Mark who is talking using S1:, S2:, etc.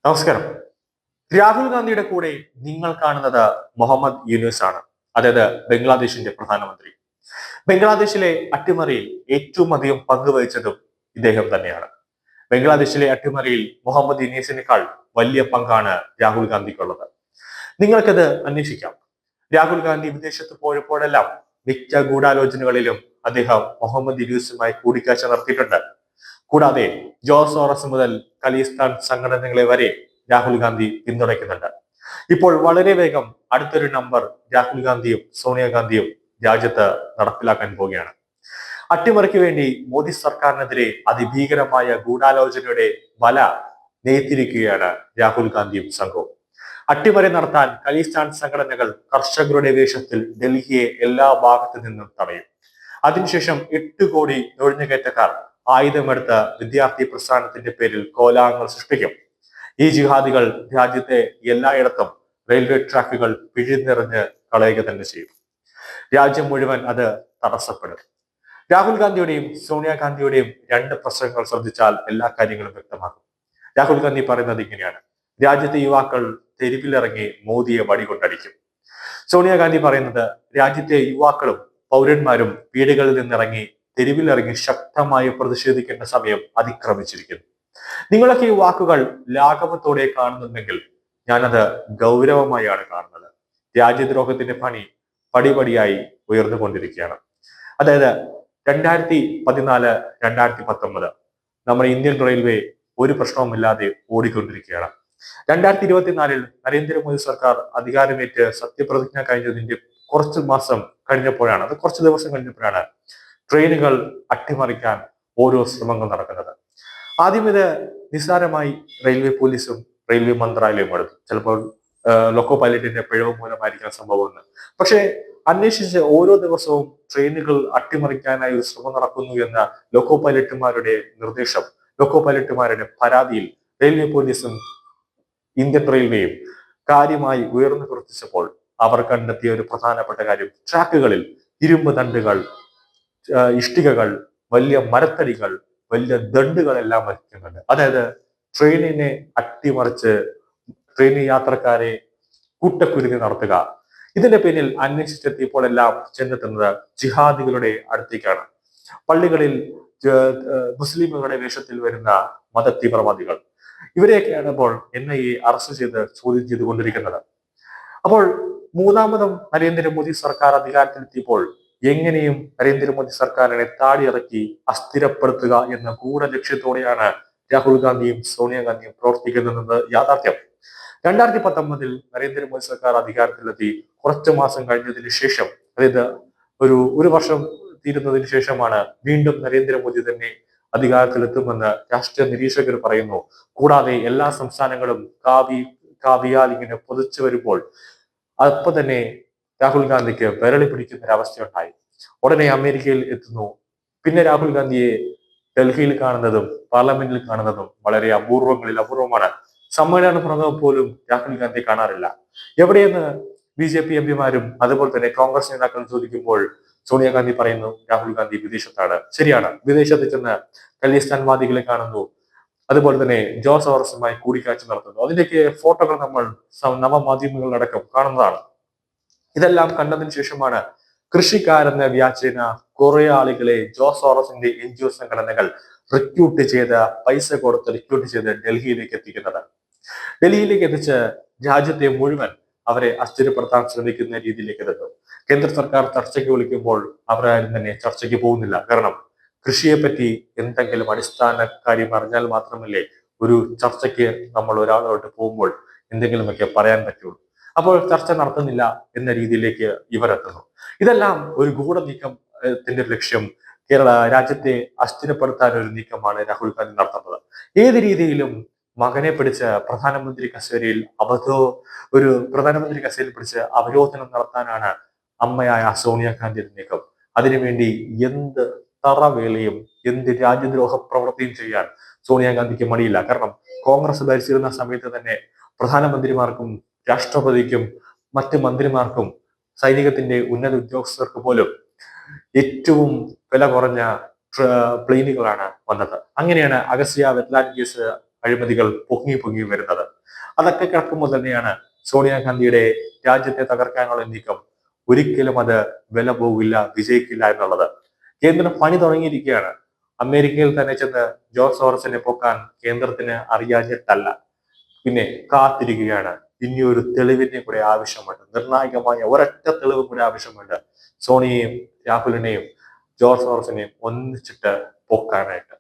S1: നമസ്കാരം. രാഹുൽ ഗാന്ധിയുടെ കൂടെ നിങ്ങൾ കാണുന്നത് മുഹമ്മദ് യൂനുസ് ആണ്. അതായത് ബംഗ്ലാദേശിന്റെ പ്രധാനമന്ത്രി. ബംഗ്ലാദേശിലെ അട്ടിമറിയിൽ ഏറ്റവും അധികം പങ്കുവഹിച്ചതും ഇദ്ദേഹം തന്നെയാണ്. ബംഗ്ലാദേശിലെ അട്ടിമറിയിൽ മുഹമ്മദ് യൂനൂസിനേക്കാൾ വലിയ പങ്കാണ് രാഹുൽ ഗാന്ധിക്കുള്ളത്. നിങ്ങൾക്കത് അന്വേഷിക്കാം. രാഹുൽ ഗാന്ധി വിദേശത്ത് പോയപ്പോഴെല്ലാം മിക്ക ഗൂഢാലോചനകളിലും അദ്ദേഹം മുഹമ്മദ് യൂനൂസുമായി കൂടിക്കാഴ്ച നടത്തിയിട്ടുണ്ട്. കൂടാതെ ജോസ് സോറസ് മുതൽ ഖലിസ്ഥാൻ സംഘടനകളെ വരെ രാഹുൽ ഗാന്ധി പിന്തുണയ്ക്കുന്നുണ്ട്. ഇപ്പോൾ വളരെ വേഗം അടുത്തൊരു നമ്പർ രാഹുൽ ഗാന്ധിയും സോണിയാഗാന്ധിയും രാജ്യത്ത് നടപ്പിലാക്കാൻ പോവുകയാണ്. അട്ടിമറിക്ക് വേണ്ടി മോദി സർക്കാരിനെതിരെ അതിഭീകരമായ ഗൂഢാലോചനയുടെ വല നെയ്ത്തിരിക്കുകയാണ് രാഹുൽ ഗാന്ധിയും സംഘവും. അട്ടിമറി നടത്താൻ ഖലിസ്ഥാൻ സംഘടനകൾ കർഷകരുടെ വേഷത്തിൽ ഡൽഹിയെ എല്ലാ ഭാഗത്തു നിന്നും തടയും. അതിനുശേഷം 8 കോടി നുഴഞ്ഞുകയറ്റക്കാർ ആയുധമെടുത്ത വിദ്യാർത്ഥി പ്രസ്ഥാനത്തിന്റെ പേരിൽ കോലാഹലങ്ങൾ സൃഷ്ടിക്കും. ഈ ജിഹാദികൾ രാജ്യത്തെ എല്ലായിടത്തും റെയിൽവേ ട്രാക്കുകൾ പിഴുതെറിഞ്ഞ് കളയുക തന്നെ ചെയ്യും. രാജ്യം മുഴുവൻ അത് തടസ്സപ്പെടും. രാഹുൽ ഗാന്ധിയുടെയും സോണിയാഗാന്ധിയുടെയും രണ്ട് പ്രസംഗങ്ങൾ ശ്രദ്ധിച്ചാൽ എല്ലാ കാര്യങ്ങളും വ്യക്തമാകും. രാഹുൽ ഗാന്ധി പറയുന്നത് ഇങ്ങനെയാണ്: രാജ്യത്തെ യുവാക്കൾ തെരുവിലിറങ്ങി മോദിയെ വടികൊണ്ടടിക്കും. സോണിയാഗാന്ധി പറയുന്നത് രാജ്യത്തെ യുവാക്കളും പൗരന്മാരും വീടുകളിൽ നിന്നിറങ്ങി തെരുവിലിറങ്ങി ശക്തമായി പ്രതിഷേധിക്കേണ്ട സമയം അതിക്രമിച്ചിരിക്കുന്നു. നിങ്ങളൊക്കെ ഈ വാക്കുകൾ ലാഘവത്തോടെ കാണുന്നുണ്ടെങ്കിൽ ഞാനത് ഗൗരവമായാണ് കാണുന്നത്. രാജ്യദ്രോഹത്തിന്റെ പണി പടിപടിയായി ഉയർന്നുകൊണ്ടിരിക്കുകയാണ്. അതായത് 2014, 2019 നമ്മുടെ ഇന്ത്യൻ റെയിൽവേ ഒരു പ്രശ്നവുമില്ലാതെ ഓടിക്കൊണ്ടിരിക്കുകയാണ്. 2024 നരേന്ദ്രമോദി സർക്കാർ അധികാരമേറ്റ് സത്യപ്രതിജ്ഞ കഴിഞ്ഞതിന്റെ കുറച്ച് ദിവസം കഴിഞ്ഞപ്പോഴാണ് ട്രെയിനുകൾ അട്ടിമറിക്കാൻ ഓരോ ശ്രമങ്ങൾ നടക്കുന്നത്. ആദ്യം ഇത് നിസ്സാരമായി റെയിൽവേ പോലീസും റെയിൽവേ മന്ത്രാലയവും എടുത്തു. ചിലപ്പോൾ ലോക്കോ പൈലറ്റിന്റെ പിഴവ് മൂലമായിരിക്കാൻ സംഭവം. പക്ഷേ അന്വേഷിച്ച് ഓരോ ദിവസവും ട്രെയിനുകൾ അട്ടിമറിക്കാനായി ഒരു ശ്രമം നടക്കുന്നു എന്ന ലോക്കോ പൈലറ്റുമാരുടെ നിർദ്ദേശം, ലോക്കോ പൈലറ്റുമാരുടെ പരാതിയിൽ റെയിൽവേ പോലീസും ഇന്ത്യൻ റെയിൽവേയും കാര്യമായി ഉയർന്നു പ്രവർത്തിച്ചപ്പോൾ അവർ കണ്ടെത്തിയ ഒരു പ്രധാനപ്പെട്ട കാര്യം, ട്രാക്കുകളിൽ ഇരുമ്പ് ദണ്ടുകൾ, ഇഷ്ടികകൾ, വലിയ മരത്തടികൾ, വലിയ ദണ്ടുകളെല്ലാം വഹിക്കുന്നുണ്ട്. അതായത് ട്രെയിനിനെ അട്ടിമറിച്ച് ട്രെയിൻ യാത്രക്കാരെ കൂട്ടക്കുരുതി നടത്തുക. ഇതിന്റെ പിന്നിൽ അന്വേഷിച്ചെത്തിയപ്പോൾ എല്ലാം ചെന്നെത്തുന്നത് ജിഹാദികളുടെ അടുത്തേക്കാണ്. പള്ളികളിൽ മുസ്ലിമുകളുടെ വേഷത്തിൽ വരുന്ന മത തീവ്രവാദികൾ, ഇവരെയൊക്കെയാണ് ഇപ്പോൾ NIA അറസ്റ്റ് ചെയ്ത് ചോദ്യം ചെയ്തുകൊണ്ടിരിക്കുന്നത്. അപ്പോൾ മൂന്നാമതും നരേന്ദ്രമോദി സർക്കാർ അധികാരത്തിലെത്തിയപ്പോൾ എങ്ങനെയും നരേന്ദ്രമോദി സർക്കാരിനെ താടിയിറക്കി അസ്ഥിരപ്പെടുത്തുക എന്ന ഗൂഢലക്ഷ്യത്തോടെയാണ് രാഹുൽ ഗാന്ധിയും സോണിയാഗാന്ധിയും പ്രവർത്തിക്കുന്നതെന്നത് യാഥാർത്ഥ്യം. 2019 നരേന്ദ്രമോദി സർക്കാർ അധികാരത്തിലെത്തി കുറച്ചു മാസം കഴിഞ്ഞതിന് ശേഷം, അതായത് ഒരു വർഷം തീരുന്നതിന് ശേഷമാണ് വീണ്ടും നരേന്ദ്രമോദി തന്നെ അധികാരത്തിലെത്തുമെന്ന് രാഷ്ട്രീയ നിരീക്ഷകർ പറയുന്നു. കൂടാതെ എല്ലാ സംസ്ഥാനങ്ങളും കാവിയാൽ ഇങ്ങനെ പൊതിച്ചു വരുമ്പോൾ അപ്പൊ തന്നെ രാഹുൽ ഗാന്ധിക്ക് വിരളി പിടിക്കുന്ന ഒരവസ്ഥയുണ്ടായി. ഉടനെ അമേരിക്കയിൽ എത്തുന്നു. പിന്നെ രാഹുൽ ഗാന്ധിയെ ഡൽഹിയിൽ കാണുന്നതും പാർലമെന്റിൽ കാണുന്നതും വളരെ അപൂർവങ്ങളിൽ അപൂർവമാണ്. സമ്മേളന പ്രസംഗം പോലും രാഹുൽ ഗാന്ധി കാണാറില്ല. എവിടെയെന്ന് BJP MPമാരും അതുപോലെ തന്നെ കോൺഗ്രസ് നേതാക്കളും ചോദിക്കുമ്പോൾ സോണിയാഗാന്ധി പറയുന്നു രാഹുൽ ഗാന്ധി വിദേശത്താണ്. ശരിയാണ്, വിദേശത്ത് ചെന്ന് ഖലിസ്ഥാൻവാദികളെ കാണുന്നു, അതുപോലെ തന്നെ ജോസ് സോറസുമായി കൂടിക്കാഴ്ച നടത്തുന്നു. അതിന്റെയൊക്കെ ഫോട്ടോകൾ നമ്മൾ നവമാധ്യമങ്ങളിലടക്കം കാണുന്നതാണ്. ഇതെല്ലാം കണ്ടതിന് ശേഷമാണ് കൃഷിക്കാരെന്ന വ്യാജേന കുറെ ആളുകളെ ജോസ് സോറസിന്റെ NGO സംഘടനകൾ പൈസ കൊടുത്ത് റിക്രൂട്ട് ചെയ്ത് ഡൽഹിയിലേക്ക് എത്തിക്കുന്നത്. ഡൽഹിയിലേക്ക് എത്തിച്ച് രാജ്യത്തെ മുഴുവൻ അവരെ അസ്ഥിരപ്പെടുത്താൻ ശ്രമിക്കുന്ന രീതിയിലേക്ക് എത്തുന്നു. കേന്ദ്ര സർക്കാർ ചർച്ചയ്ക്ക് വിളിക്കുമ്പോൾ അവരാരും തന്നെ ചർച്ചയ്ക്ക് പോകുന്നില്ല. കാരണം കൃഷിയെ പറ്റി എന്തെങ്കിലും അടിസ്ഥാന കാര്യം അറിഞ്ഞാൽ മാത്രമല്ലേ ഒരു ചർച്ചയ്ക്ക് നമ്മൾ ഒരാളോട്ട് പോകുമ്പോൾ എന്തെങ്കിലുമൊക്കെ പറയാൻ പറ്റുള്ളൂ. അപ്പോൾ ചർച്ച നടത്തുന്നില്ല എന്ന രീതിയിലേക്ക് ഇവരെത്തുന്നു. ഇതെല്ലാം ഒരു ഗൂഢനീക്കത്തിന്റെ ലക്ഷ്യം രാജ്യത്തെ അസ്ഥിരപ്പെടുത്താൻ ഒരു നീക്കമാണ് രാഹുൽ ഗാന്ധി നടത്തുന്നത്. ഏത് രീതിയിലും മകനെ പിടിച്ച് പ്രധാനമന്ത്രി കസേരയിൽ പിടിച്ച് അവരോധനം നടത്താനാണ് അമ്മയായ സോണിയാഗാന്ധിയുടെ നീക്കം. അതിനുവേണ്ടി എന്ത് തറവേലയും എന്ത് രാജ്യദ്രോഹ പ്രവൃത്തിയും ചെയ്യാൻ സോണിയാഗാന്ധിക്ക് മടിയില്ല. കാരണം കോൺഗ്രസ് ഭരിച്ചിരുന്ന സമയത്ത് തന്നെ പ്രധാനമന്ത്രിമാർക്കും രാഷ്ട്രപതിക്കും മറ്റ് മന്ത്രിമാർക്കും സൈനികത്തിന്റെ ഉന്നത ഉദ്യോഗസ്ഥർക്ക് പോലും ഏറ്റവും വില കുറഞ്ഞ പ്ലെയിനുകളാണ് വന്നത്. അങ്ങനെയാണ് അഗസ്ത്യ വെറ്റ്ലാൻഡ് കേസ് അഴിമതികൾ പൊങ്ങി വരുന്നത്. അതൊക്കെ കിടക്കുമ്പോൾ തന്നെയാണ് സോണിയാഗാന്ധിയുടെ രാജ്യത്തെ തകർക്കാനുള്ള നീക്കം ഒരിക്കലും അത് വില പോകില്ല, വിജയിക്കില്ല എന്നുള്ളത്. കേന്ദ്രം പണി തുടങ്ങിയിരിക്കുകയാണ്. അമേരിക്കയിൽ തന്നെ ചെന്ന് ജോർജ് സോറസിനെ പൊക്കാൻ കേന്ദ്രത്തിന് അറിയാഞ്ഞിട്ടല്ല, പിന്നെ കാത്തിരിക്കുകയാണ്. ഇനിയൊരു തെളിവിനെ കൂടെ ആവശ്യമുണ്ട്, നിർണായകമായ ഒരൊറ്റ തെളിവ് കൂടെ ആവശ്യമുണ്ട് സോണിയെയും രാഹുലിനെയും ജോർജ് സോറസിനെയും ഒന്നിച്ചിട്ട് പൊക്കാനായിട്ട്.